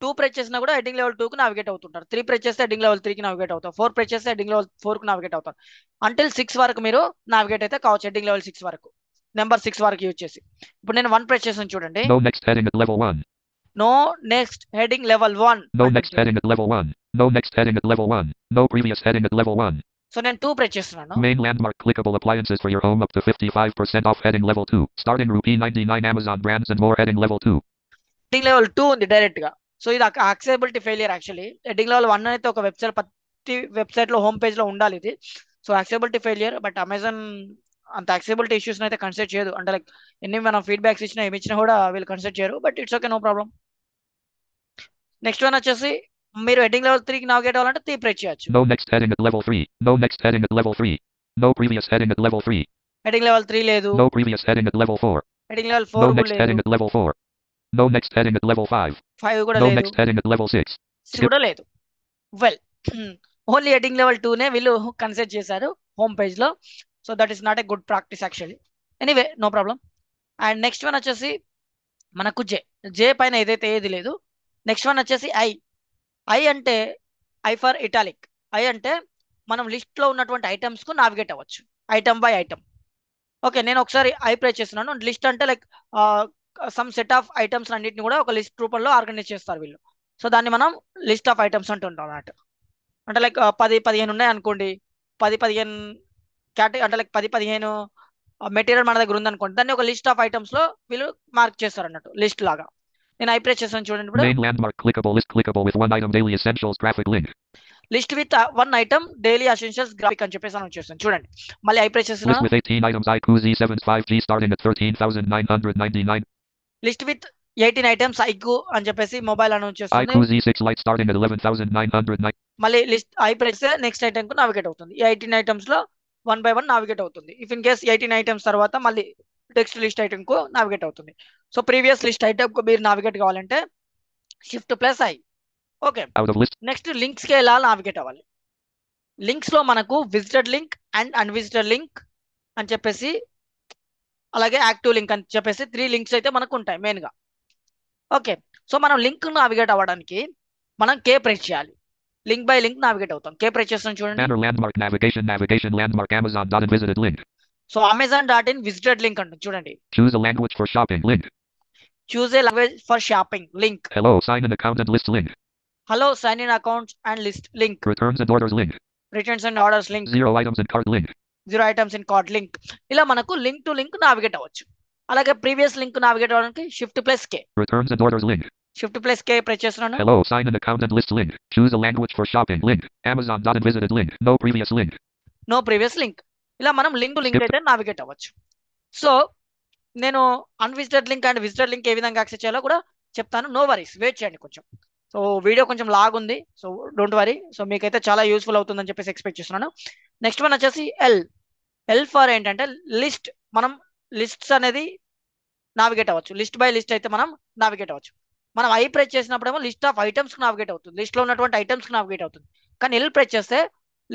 S2: 2 ప్రెస్ చేసినా కూడా హెడ్డింగ్ లెవెల్ 2 కు నావిగేట్ అవుతుంటారు. 3 ప్రెస్ చేస్తే హెడ్డింగ్ లెవెల్ 3 కి నావిగేట్ అవుతారు. 4 ప్రెస్ చేస్తే హెడ్డింగ్ లెవెల్ 4 కు నావిగేట్ అవుతారు. అంటిల్ 6 వరకు మీరు నావిగేట్ అయితే కావచ్చు, హెడ్డింగ్ లెవెల్ 6 వరకు, నెంబర్ 6 వరకు యూజ్ చేసి. ఇప్పుడు నేను 1 ప్రెస్ చేసాను చూడండి.
S3: No next heading at level 1.
S2: No next heading level 1.
S3: No next heading at level 1. No next heading at level 1. No previous heading at level 1.
S2: So నేను 2 ప్రెస్ చేస్తున్నాను.
S3: Main landmark clickable appliances for your home up to 55% off heading level 2. Starting ₹99 Amazon brands and more heading level 2.
S2: Heading level 2 ఉంది direct గా. So ఇది accessibility failure actually. Heading level 1 అయితే ఒక website ప్రతి website లో home page లో ఉండాలి ఇది. So accessibility failure, but Amazon అంత యాక్సెసిబిలిటీ ఇష్యూస్ అయితే కన్సిడర్ చేయదు. అంటే లైక్ ఎన్ని మనం ఫీడ్బ్యాక్స్ ఇచ్చినా ఏమి ఇచ్చినా కూడా వీళ్ళు కన్సిడర్ చేయరు, but it's okay, no problem. Next one వచ్చేసి మీరు హెడ్డింగ్ లెవెల్ 3 కి నావిగేట్ అవ్వాలంటే 3 ప్రెస్ చేయొచ్చు.
S3: No next heading at level 3. No next heading at level 3. No previous heading at level 3.
S2: Heading level 3 లేదు.
S3: No previous heading at level 4.
S2: Heading level
S3: No
S2: 4
S3: next heading
S2: లేదు.
S3: at level 4. No next heading at level 5.
S2: 5 కూడా
S3: No
S2: లేదు.
S3: next heading at level 6.
S2: 6 కూడా లేదు. Well only heading level 2నే వీళ్ళు consider చేశారు home page లో. So that is not a good practice actually. Anyway no problem. And next one వచ్చేసి మనకు జే పైన ఏదైతే ఏది లేదు. నెక్స్ట్ వన్ వచ్చేసి ఐ అంటే ఐ ఫర్ ఇటాలిక్. ఐ అంటే మనం లిస్ట్ లో ఉన్నటువంటి ఐటమ్స్ కు నావిగేట్ అవ్వచ్చు ఐటమ్ బై ఐటమ్. ఓకే, నేను ఒకసారి ఐ ప్రెస్ చేస్తున్నాను. లిస్ట్ అంటే like some set of items అన్నిటిని కూడా ఒక లిస్ట్ రూపంలో ఆర్గనైజ్ చేస్తారు వీళ్ళు. సో దాన్ని మనం లిస్ట్ ఆఫ్ ఐటమ్స్ అంటుంటాం అన్నట్టు. అంటే లైక్ 10-15 ఉన్నాయి అనుకోండి, 10-15 అంటే లైక్ 10-15 మెటీరియల్ మన దగ్గర ఉందనుకోండి, దాన్ని ఒక లిస్ట్ ఆఫ్ ఐటమ్స్ లో వీళ్ళు మార్క్ చేస్తారు అన్నట్టు, లిస్ట్ లాగా. నేను ఐప్రెస్ చేస్తాను చూడండి ఇప్పుడు.
S3: Main landmark clickable list clickable with one item daily essentials graphic link.
S2: List with one item daily essentials graphic అని చెప్పేసి అని వచ్చేస్తాను చూడండి. మళ్ళీ ఐప్రెస్
S3: List
S2: చేస్తున్నాను.
S3: with 18 items IQ Z75G starting at 13,999.
S2: List with 18 items iQOO అని చెప్పేసి mobile అని వచ్చేస్తుంది.
S3: IQ Z6 Lite starting at 11,909.
S2: మళ్ళీ లిస్ట్ ఐప్రెస్ నెక్స్ట్ ఐటమ్ కు నావిగేట్ అవుతుంది. ఈ 18 ఐటమ్స్ లో 1 by 1 నావిగేట్ అవుతుంది. ఇఫ్ ఇన్ కేస్ 18 ఐటమ్స్ తర్వాత మళ్ళీ నెక్స్ట్ లిస్ట్ ఐటమ్ కు నావిగేట్ అవుతుంది. సో ప్రీవియస్ లిస్ట్ ఐటమ్ కు మీరు నావిగేట్ కావాలంటే Shift+I. Okay,
S3: Out of list.
S2: Next links కి ఎలా నావిగేట్ అవ్వాలి. లింక్స్ లో మనకు విజిటెడ్ లింక్ అండ్ అన్విజిటెడ్ లింక్ అని చెప్పేసి, అలాగే యాక్టివ్ లింక్ అని చెప్పేసి 3 లింక్స్ అయితే మనకు ఉంటాయి మెయిన్ గా. ఓకే, సో మనం లింక్ నావిగేట్ అవ్వడానికి మనం కే ప్రెస్ చేయాలి. లింక్ బై లింక్ నావిగేట్ అవుతాం. కే ప్రెస్ చేస్తాం చూడండి.
S3: Banner landmark navigation landmark Amazon.in visited link.
S2: So Amazon.in visited link అంటుంది చూడండి.
S3: Choose a language for shopping link.
S2: Choose a language for shopping link.
S3: Hello sign in account and list link.
S2: Hello sign in accounts and list link.
S3: Returns and orders link.
S2: Returns and orders link.
S3: 0 items in cart link.
S2: 0 items in cart link. ఇలా మనకు link to link navigate అవ్వచ్చు. అలాగే previous link navigate అవ్వడానికి Shift+K.
S3: Returns and orders link.
S2: Shift+K press చేస్తున్నాను.
S3: Hello sign in account and list link. Choose a language for shopping link. Amazon.in visited link. No previous link.
S2: No previous link. ఇలా మనం link to link
S3: Skip.
S2: అయితే navigate అవ్వచ్చు. So నేను unvisited link and visited link ఏ విధంగా access చేయాలో కూడా చెప్తాను. నో వరీస్, వెయిట్ చేయండి కొంచెం. సో వీడియో కొంచెం లాగ్ ఉంది, సో డోంట్ వరీ. సో మీకైతే చాలా యూస్ఫుల్ అవుతుందని చెప్పేసి ఎక్స్పెక్ట్ చేస్తున్నాను. నెక్స్ట్ వన్ వచ్చేసి ఎల్ ఫర్ ఏంటంటే లిస్ట్. మనం లిస్ట్స్ అనేది నావిగేట్ అవ్వచ్చు. లిస్ట్ బై లిస్ట్ అయితే మనం నావిగేట్ అవ్వచ్చు. మనం ఐ ప్రెస్ చేసినప్పుడేమో లిస్ట్ ఆఫ్ ఐటమ్స్ కి నావిగేట్ అవుతుంది, లిస్ట్ లో ఉన్నటువంటి ఐటమ్స్ కి నావిగేట్ అవుతుంది. కానీ ఎల్ ప్రెస్ చేస్తే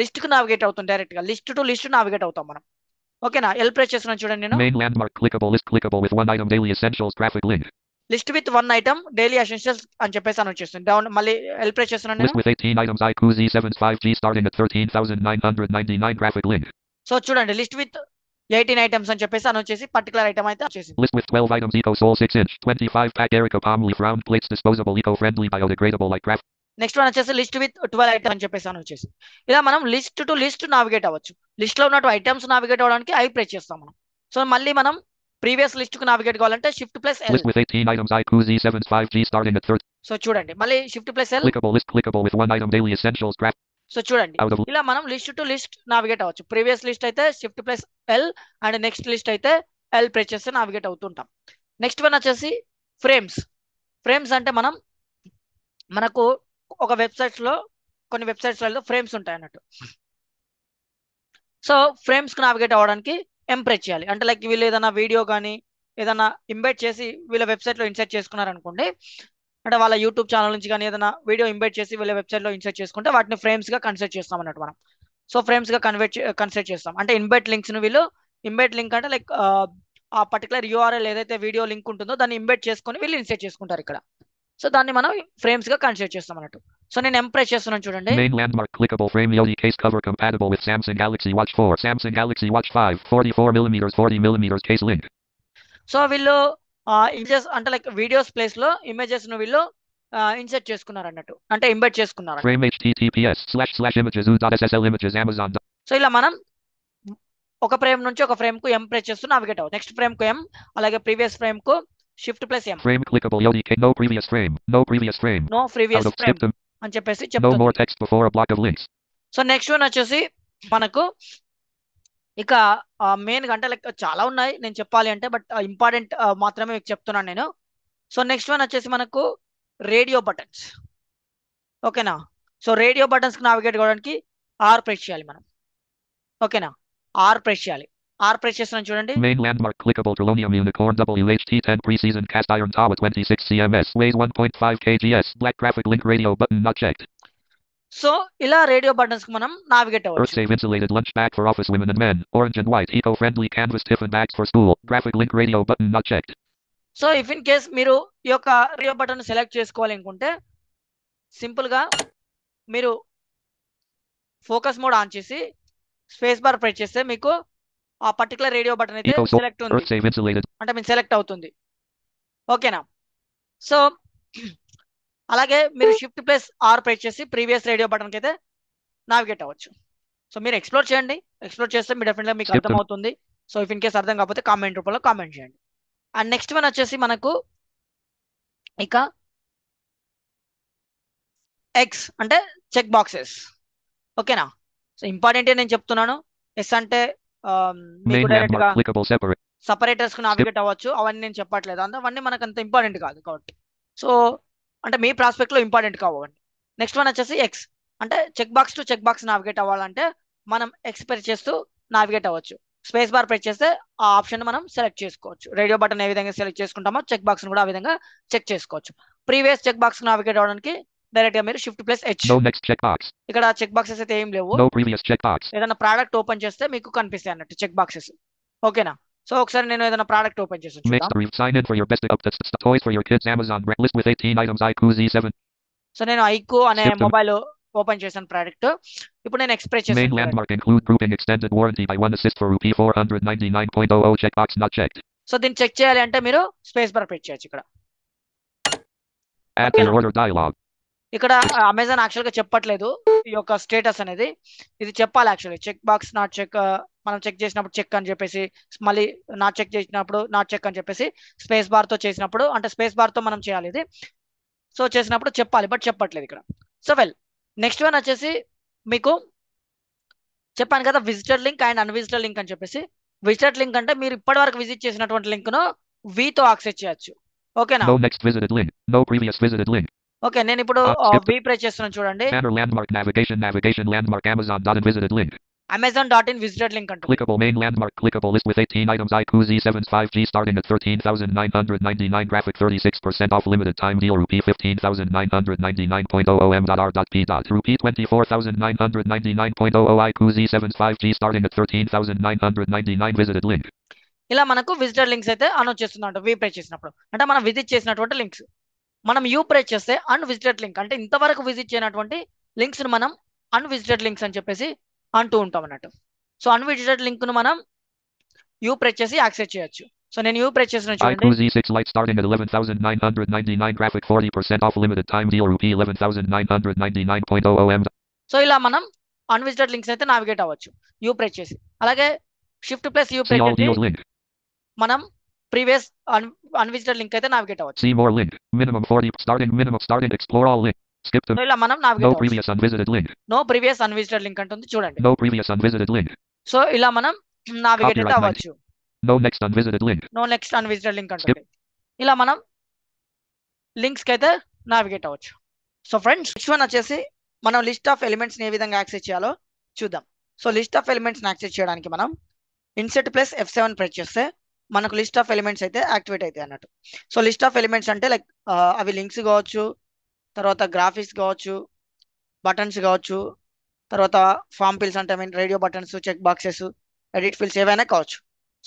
S2: లిస్ట్ కి నావిగేట్ అవుతుంది, డైరెక్ట్ గా లిస్ట్ టు లిస్ట్ నావిగేట్ అవుతాం మనం. ఓకేనా, ఎల్ ప్రెస్ చేస్తున్నాను చూడండి నేను.
S3: Main landmark clickable list clickable with one item daily essentials graphic link.
S2: List with one item daily essentials అని చెప్పేసి అని వచ్చేస్తుంది. డౌన్ మళ్ళీ ఎల్ ప్రెస్ చేస్తున్నాను
S3: List
S2: నేను.
S3: with 18 items IQ Z75G starting at 13,999 graphic link.
S2: So చూడండి, list with 18 items అని చెప్పేసి అని వచ్చేసి పర్టికులర్ ఐటమ్ అయితే వచ్చేసింది.
S3: List with 12 items Eco Soul 6 inch 25 pack Erica palm leaf round plates disposable eco-friendly biodegradable like craft.
S2: Next one వచ్చేసి list with 12 item అని చెప్పేసి అని వచ్చేసి. ఇలా మనం లిస్ట్ టు లిస్ట్ నావిగేట్ అవ్వచ్చు. లిస్ట్ లో ఉన్నట్టు ఐటమ్స్ నావిగేట్ అవ్వడానికి ఐ ప్రెస్ చేస్తాం మనం. సో మళ్ళీ మనం ప్రీవియస్ లిస్ట్ కు నావిగేట్ కావాలంటే Shift+L.
S3: List with 18 items IQ Z75G starting at 30.
S2: So చూడండి, మళ్ళీ Shift+L.
S3: Clickable list clickable with one item daily essentials graph.
S2: So చూడండి,
S3: Out of
S2: ఇలా మనం లిస్ట్ టు లిస్ట్ నావిగేట్ అవ్వచ్చు. ప్రీవియస్ లిస్ట్ అయితే Shift+L and next list అయితే L press చేస్తే navigate అవుతుంటాం. Next one వచ్చేసి ఫ్రేమ్స్. ఫ్రేమ్స్ అంటే మనకు ఒక వెబ్సైట్స్ లో కొన్ని వెబ్సైట్స్ లో ఫ్రేమ్స్ ఉంటాయి అన్నట్టు. సో ఫ్రేమ్స్ కి నావిగేట్ అవ్వడానికి ఎం ప్రెస్ చేయాలి. అంటే లైక్ వీళ్ళు ఏదైనా వీడియో కానీ ఏదైనా ఇంబెట్ చేసి వీళ్ళ వెబ్సైట్ లో ఇన్సర్ట్ చేసుకున్నారనుకోండి, అంటే వాళ్ళ యూట్యూబ్ ఛానల్ నుంచి కానీ ఏదైనా వీడియో ఇంబెట్ చేసి వీళ్ళ వెబ్సైట్ లో ఇన్సర్ట్ చేసుకుంటే వాటిని ఫ్రేమ్స్ గా కన్సిడర్ చేస్తాం అన్నట్టు మనం. సో ఫ్రేమ్స్ గా కన్సిడర్ చేస్తాం. అంటే ఇన్బెట్ లింక్స్ ను వీళ్ళు, ఇన్బెట్ లింక్ అంటే లైక్ ఆ పర్టికులర్ యూఆర్ఎల్ ఏదైతే వీడియో లింక్ ఉంటుందో దాన్ని ఇంబెట్ చేసుకొని వీళ్ళు ఇన్సర్ట్ చేసుకుంటారు ఇక్కడ. సో దాన్ని మనం ఫ్రేమ్స్ గా కన్సిడర్ చేస్తాం అన్నట్టు. సో నేను ఎం ప్రెస్ చేస్తున్నాను చూడండి.
S3: Main landmark clickable frame Yoti case cover compatible with Samsung Galaxy Watch 4 Samsung Galaxy Watch 5 44mm 40mm case link.
S2: So వీళ్ళు ఇమేజెస్ అంటే లైక్ వీడియోస్ ప్లేస్ లో ఇమేజెస్ ను వీళ్ళు ఇన్సర్ట్ చేసుకున్నారు అన్నట్టు, అంటే ఇంబెట్ చేసుకున్నారు.
S3: Frame https://images u.ssl images Amazon.
S2: So ఇలా మనం ఒక ఫ్రేమ్ నుంచి ఒక ఫ్రేమ్ కు ఎం ప్రెస్ చేస్తూ నావిగేట్ అవ్వచ్చు. నెక్స్ట్ ఫ్రేమ్ కు ఎం, అలాగే ప్రీవియస్ ఫ్రేమ్ కు Shift+M.
S3: Frame clickable Yoti no previous frame no previous frame.
S2: No previous
S3: Out of
S2: frame
S3: skip them.
S2: అని చెప్పేసి
S3: No
S2: చెప్తుంది.
S3: more text before a block of links.
S2: So next one వచ్చేసి మనకు ఇక main గా అంటే like చాలా ఉన్నాయి నేను చెప్పాలి అంటే, బట్ ఇంపార్టెంట్ మాత్రమే మీకు చెప్తున్నాను నేను. సో నెక్స్ట్ వన్ వచ్చేసి మనకు రేడియో బటన్స్. ఓకేనా, సో రేడియో బటన్స్ కి నావిగేట్ కావడానికి ఆర్ ప్రెస్ చేయాలి మనం. ఓకేనా, ఆర్ ప్రెస్ చేయాలి. ఆర్ ప్రెస్ చేస్తున్నాను చూడండి.
S3: Main landmark clickable Trelonium Unicorn WHT10 pre-season cast iron Tawa 26 cms weighs 1.5 kgs black graphic link radio button not checked.
S2: So ఇలా radio buttons కి మనం నావిగేట్ అవ్వచ్చు.
S3: Earthsafe insulated lunch bag for office women and men orange and white eco-friendly canvas tiffin bags for school graphic link radio button not checked.
S2: So if in case మీరు ఈ యొక్క radio button select చేసుకోవాలి అనుకుంటే simple గా మీరు focus mode on చేసి space bar press చేస్తే మీకు ఆ పర్టికులర్ రేడియో బటన్ అయితే సెలెక్ట్ ఉంది,
S3: Earthsafe insulated.
S2: అంటే మీకు సెలెక్ట్ అవుతుంది. ఓకేనా. సో అలాగే మీరు షిఫ్ట్ ప్లస్ ఆర్ ప్రెస్ చేసి ప్రీవియస్ రేడియో బటన్కి అయితే నావిగేట్ అవ్వచ్చు. సో మీరు ఎక్స్ప్లోర్ చేయండి, ఎక్స్ప్లోర్ చేస్తే మీ డెఫినెట్గా మీకు
S3: Skip them.
S2: అర్థమవుతుంది. సో ఇఫ్ ఇన్ కేస్ అర్థం కాకపోతే కామెంట్ రూపంలో కామెంట్ చేయండి. అండ్ నెక్స్ట్ వన్ వచ్చేసి మనకు ఇక ఎక్స్ అంటే చెక్ బాక్సెస్. ఓకేనా. సో ఇంపార్టెంట్ నేను చెప్తున్నాను. ఎస్ అంటే మీకు
S3: Main
S2: డైరెక్ట్ గా
S3: landmark clickable separate.
S2: సపరేటర్స్ కు నావిగేట్ అవ్వచ్చు. అవన్నీ నేను చెప్పట్లేదు, అంటే అవన్నీ మనకు అంత ఇంపార్టెంట్ కాదు కాబట్టి. సో అంటే మీ ప్రాస్పెక్ట్ లో ఇంపార్టెంట్ కావండి. నెక్స్ట్ వన్ వచ్చేసి ఎక్స్ అంటే check box to check box navigate అవ్వాలంటే మనం ఎక్స్ ప్రెస్ చేస్తూ నావిగేట్ అవ్వచ్చు. స్పేస్ బార్ ప్రెస్ చేస్తే ఆ ఆప్షన్ మనం సెలెక్ట్ చేసుకోవచ్చు. రేడియో బటన్ ఏ విధంగా సెలెక్ట్ చేసుకుంటామో చెక్ బాక్స్ కూడా ఆ విధంగా చెక్ చేసుకోవచ్చు. ప్రీవియస్ చెక్ బాక్స్ నావిగేట్ అవ్వడానికి డైరెక్ట్ గా మీరు shift plus H.
S3: No next checkbox.
S2: ఇక్కడ చెక్ బాక్సెస్ అయితే ఏం లేవు.
S3: No previous checkbox.
S2: ఏదైనా ప్రోడక్ట్ ఓపెన్ చేస్తే మీకు కనిపిస్తాయి అన్నట్టు చెక్ బాక్సెస్. ఓకేనా. సో ఒకసారి నేను ఏదైనా ప్రోడక్ట్ ఓపెన్ చేసి చూద్దాం.
S3: Mixed brief. Sign in for your best updates. Toys for your kids. Amazon list with 18 items. IQ Z7.
S2: So నేను ఐక్యూ అనే
S3: Skip them.
S2: మొబైల్ ఓపెన్ చేశాను ప్రోడక్ట్. ఇప్పుడు నేను ఎక్స్ప్రెస్
S3: Main
S2: చేశాను.
S3: landmark include grouping extended warranty by one assist for rupee 499.00. Checkbox not checked.
S2: So దీన్ని check చేయాలి అంటే మీరు స్పేస్ బార్ ప్రెస్ చేయొచ్చు. ఇక్కడ
S3: Add to your order dialog.
S2: ఇక్కడ అమెజాన్ యాక్చువల్ గా చెప్పట్లేదు ఈ యొక్క స్టేటస్ అనేది. ఇది చెప్పాలి actually. Check box not check, మనం చెక్ చేసినప్పుడు చెక్ అని చెప్పేసి, మళ్ళీ నాట్ చెక్ చేసినప్పుడు నాట్ చెక్ అని చెప్పేసి స్పేస్ బార్ తో చేసినప్పుడు, అంటే స్పేస్ బార్ తో మనం చేయాలి ఇది. సో చేసినప్పుడు చెప్పాలి, బట్ చెప్పట్లేదు ఇక్కడ. సో వెల్ నెక్స్ట్ వన్ వచ్చేసి మీకు చెప్పాను కదా విజిటర్ లింక్ అండ్ అన్విజిటర్ లింక్ అని చెప్పేసి. విజిటర్ లింక్ అంటే మీరు ఇప్పటి వరకు విజిట్ చేసినటువంటి లింక్ ను తో యాక్సెస్ చేయొచ్చు. ఓకేనా.
S3: No next visited link. No previous visited link.
S2: Okay నేను ఇప్పుడు
S3: skip
S2: వి ప్రెస్ చేస్తున్నాను చూడండి.
S3: Banner landmark navigation landmark Amazon.in visited link.
S2: Amazon.in visited link అంటుంది.
S3: Clickable main landmark clickable list with 18 items. IQ Z7 5G starting at 13,999. Graphic 36% off limited time deal. Rupee 15,999.00 M.R.P. Rupee 24,999.00. IQ Z7 5G starting at 13,999. Visited link.
S2: ఇలా మనకు visitor links అయితే announce చేస్తుందంట వి press చేసినప్పుడు. అంటే మనం visit చేసినటువంటి links. మనం you press చేస్తే అన్విజిటెడ్ లింక్ అంటే ఇంతవరకు విజిట్ చేయనటువంటి లింక్స్ ను మనం అన్విజిటెడ్ లింక్స్ అని చెప్పేసి అంటూ ఉంటాం అన్నట్టు. సో అన్విజిటెడ్ లింక్ ను మనం యూ ప్రెస్ చేసి యాక్సెస్ చేయొచ్చు. సో నేను యూ ప్రెస్ చేసిన చూడండి.
S3: IQ Z6 Lite starting at 11,999. Graphic 40% off limited time deal. Rupee 11,999.00 M.
S2: So ఇలా మనం అన్విజిటెడ్ లింక్స్ అయితే నావిగేట్ అవ్వచ్చు యూ ప్రెస్ చేసి. అలాగే shift plus you
S3: See
S2: press
S3: all
S2: చేసి
S3: deals link.
S2: మనం ప్రీవియస్ అన్విజిటెడ్ లింక్ అయితే నావిగేట్ అవ్వచ్చు.
S3: See more link. Minimum 40 starting explore all link. Skip to
S2: so ఇలా మనం
S3: no
S2: నావిగేట్ అవ్వచ్చు.
S3: previous unvisited link.
S2: No previous unvisited link అంటుంది చూడండి.
S3: No previous unvisited link.
S2: So ఇలా మనం నావిగేట్ అయితే
S3: Copyright
S2: అవ్వచ్చు.
S3: No next unvisited link.
S2: No next unvisited link అంటుంది. ఇలా మనం లింక్స్ కి అయితే నావిగేట్ అవ్వచ్చు. సో ఫ్రెండ్స్ నెక్స్ట్ వన్ వచ్చేసి మనం లిస్ట్ ఆఫ్ ఎలిమెంట్స్ ఏ విధంగా యాక్సెస్ చేయాలో చూద్దాం. So list of elements access చేయడానికి మనం ఇన్సెట్ ప్లస్ F7 ప్రెస్ చేస్తే మనకు లిస్ట్ ఆఫ్ ఎలిమెంట్స్ అయితే యాక్టివేట్ అవుతాయి అన్నట్టు. సో లిస్ట్ ఆఫ్ ఎలిమెంట్స్ అంటే లైక్ అవి లింక్స్ కావచ్చు, తర్వాత గ్రాఫిక్స్ కావచ్చు, బటన్స్ కావచ్చు, తర్వాత ఫామ్ ఫిల్స్ అంటే radio buttons, check boxes, edit fields ఏవైనా కావచ్చు.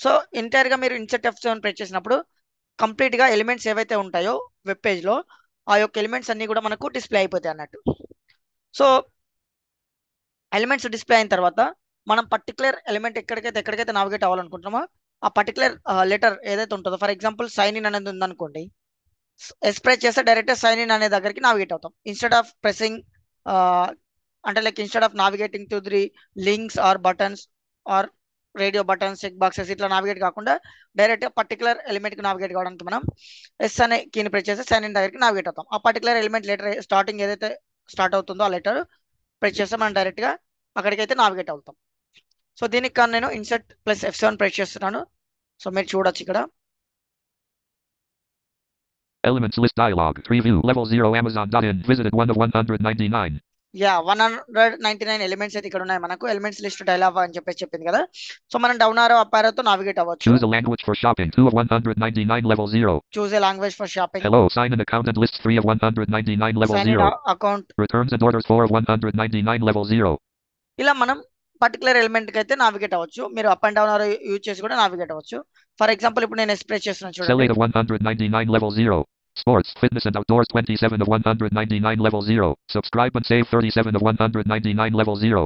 S2: సో ఎంటైర్గా మీరు ఇన్సెట్ F7 ప్రెస్ చేసినప్పుడు కంప్లీట్గా ఎలిమెంట్స్ ఏవైతే ఉంటాయో వెబ్ పేజ్లో ఆ యొక్క ఎలిమెంట్స్ అన్నీ కూడా మనకు డిస్ప్లే అయిపోతాయి అన్నట్టు. సో ఎలిమెంట్స్ డిస్ప్లే అయిన తర్వాత మనం పర్టికులర్ ఎలిమెంట్ ఎక్కడికైతే నావిగేట్ అవ్వాలనుకుంటున్నామో ఆ పర్టికులర్ లెటర్ ఏదైతే ఉంటుందో, ఫర్ ఎగ్జాంపుల్ సైన్ ఇన్ అనేది ఉందనుకోండి, ప్రెస్ చేస్తే డైరెక్ట్ సైన్ ఇన్ అనే దగ్గరికి నావిగేట్ అవుతాం. ఇన్స్టెడ్ ఆఫ్ ప్రెసింగ్ అంటే like instead of navigating to the links or buttons or radio buttons, check boxes ఇట్లా నావిగేట్ కాకుండా డైరెక్ట్ పర్టికులర్ ఎలిమెంట్ కి నావిగేట్ కావడానికి మనం ఎస్ అనే కీని ప్రెస్ చేస్తే సైన్ ఇన్ దగ్గరికి నావిగేట్ అవుతాం. ఆ పర్టికులర్ ఎలిమెంట్ లెటర్ స్టార్టింగ్ ఏదైతే స్టార్ట్ అవుతుందో ఆ లెటర్ ప్రెస్ చేస్తే మనం డైరెక్ట్ గా అక్కడికైతే నావిగేట్ అవుతాం. సో దీనికి కానీ నేను ఇన్సెట్ ప్లస్ F7 ప్రెస్ చేస్తున్నాను. సో మీరు చూడొచ్చు ఇక్కడ
S3: Elements list dialog. Preview level 0 Amazon.in visited 1 of 199.
S2: 199 elements అయితే ఇక్కడ ఉన్నాయి మనకు. ఎలిమెంట్స్ లిస్ట్ డైలాగ్ అని చెప్పేసి చెప్పింది కదా. సో మనం డౌన్ ఆరో అప్ ఆరోతో నావిగేట్ అవ్వచ్చు.
S3: Choose a language for shopping. 2 of 199 level 0.
S2: Choose A language for shopping.
S3: Hello, sign an account and list 3 of 199 level
S2: sign in
S3: 0.
S2: Account.
S3: Returns and orders 4 of 199 level 0.
S2: ఇలా మనం particular element కి అయితే navigate అవ్వచ్చు. మీరు up and down ఆరో use చేసి కూడా navigate అవ్వచ్చు. ఫర్ ఎగ్జాంపుల్ ఇప్పుడు నేను ఎక్స్ప్రెస్ చేస్తున్నాను
S3: Cell
S2: చూడండి.
S3: 8 of 199 level 0. Sports, fitness and outdoors 27 of 199 level 0. Subscribe and save 37 of 199 level 0.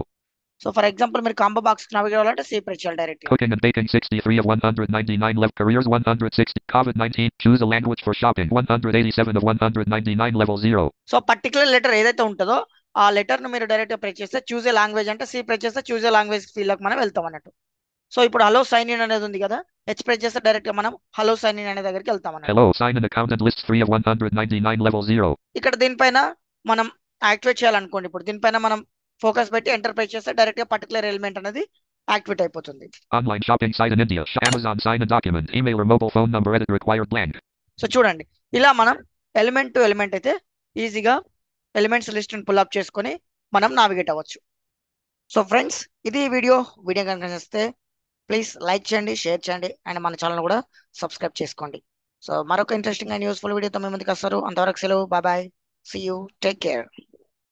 S2: So for example మీరు కాంబో బాక్స్ నావిగేట్ అవ్వాలంటే సి ప్రెస్ చేయాలి డైరెక్ట్ గా.
S3: Cooking and baking 63 of 199 left. Careers 160. COVID-19. Choose a language for shopping 187 of 199 level 0.
S2: So particular letter ఏదైతే ఉంటుందో ఆ letter ను మీరు direct గా ప్రెస్ చేస్తే చూజ్ ఏ లాంగ్వేజ్ అంటే సి ప్రెస్ చేస్తే చూజ్ ఏ లాంగ్వేజ్ ఫీల్డ్ లోకి మనం వెళ్తాం అన్నట్టు. సో ఇప్పుడు హలో సైన్ ఇన్ అనేది ఉంది కదా, హెచ్ ప్రెస్ చేస్తే డైరెక్ట్ గా మనం హలో సైన్ ఇన్ అనే దగ్గరికి వెళ్తాం అన్నట్టు.
S3: Hello, sign in accountant list 3 of 199 level 0.
S2: ఇక్కడ దీనిపైన మనం యాక్టివేట్ చేయాలనుకోండి. ఇప్పుడు దీనిపైన మనం ఫోకస్ పెట్టి ఎంటర్ ప్రెస్ చేస్తే డైరెక్ట్ గా పర్టికులర్ ఎలిమెంట్ అనేది యాక్టివేట్ అయిపోతుంది.
S3: Online shopping site in India. Amazon sign in document. Email or mobile phone number edit required blank.
S2: So చూడండి, ఇలా మనం ఎలిమెంట్ టు ఎలిమెంట్ అయితే ఈజీగా ఎలిమెంట్స్ లిస్ట్ ని పుల్ అప్ చేసుకొని మనం నావిగేట్ అవ్వచ్చు. సో ఫ్రెండ్స్, ఇది వీడియో కనుక నచ్చితే ప్లీజ్ లైక్ చేయండి, షేర్ చేయండి అండ్ మన ఛానల్ కూడా సబ్స్క్రైబ్ చేసుకోండి. సో మరొక ఇంట్రెస్టింగ్ అండ్ యూస్ఫుల్ వీడియోతో మీ ముందుకు వస్తారు. అంతవరకు సెలవు, bye bye, see you, take care.